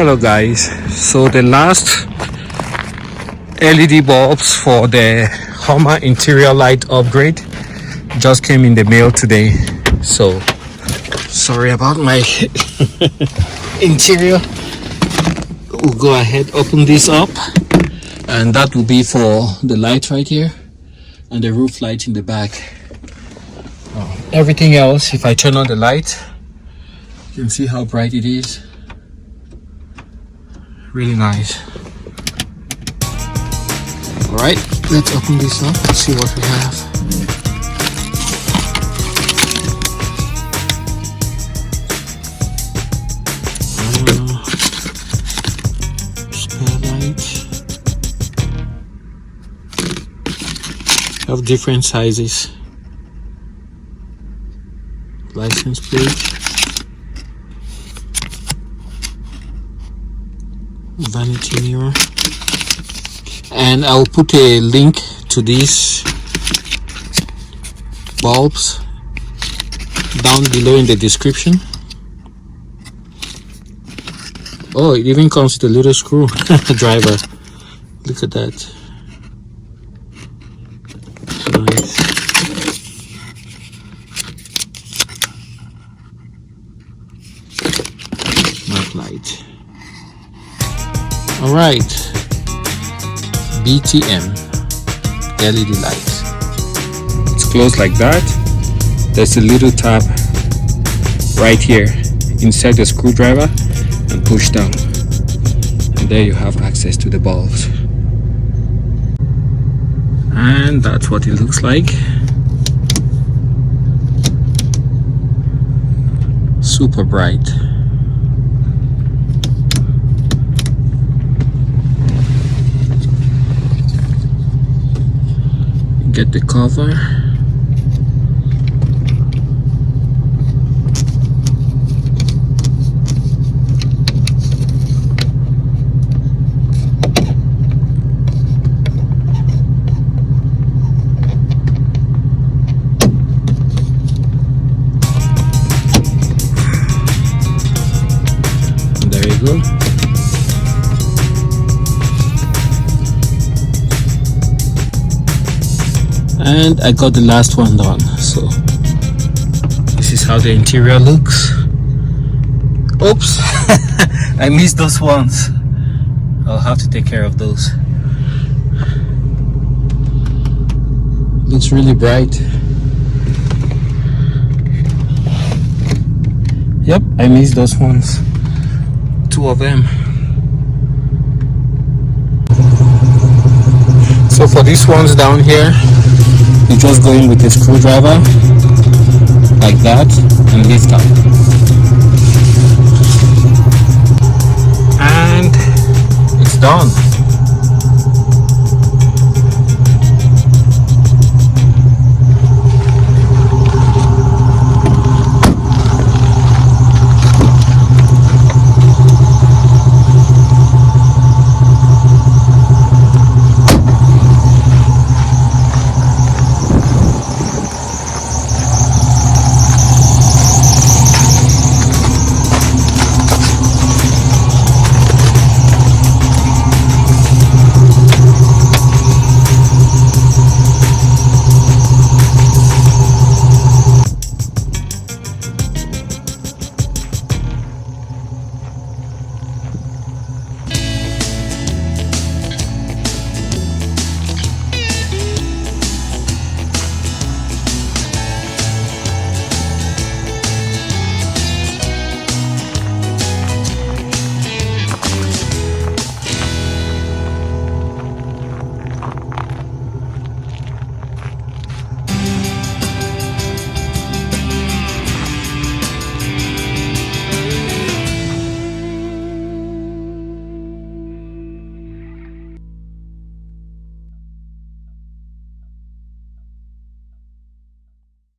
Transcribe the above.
Hello guys, so the last LED bulbs for the Hummer interior light upgrade just came in the mail today, so sorry about my interior. We'll go ahead, open this up, and that will be for the light right here and the roof light in the back. Everything else, if I turn on the light, you can see how bright it is. Really nice. All right, let's open this up and see what we have. Skylight. Have different sizes. License plate. Vanity mirror, and I'll put a link to these bulbs down below in the description. Oh, it even comes with a little screw driver. Look at that. Nice. Night light. All right, BTM LED light. It's closed like that. There's a little tab right here. Insert the screwdriver and push down, and there you have access to the bulbs. And that's what it looks like. Super bright. Get the cover. There you go. And I got the last one done, so this is how the interior looks. Oops, I missed those ones. I'll have to take care of those. Looks really bright. Yep, I missed those ones. Two of them. So for these ones down here, you just go in with a screwdriver like that and lift up, and it's done.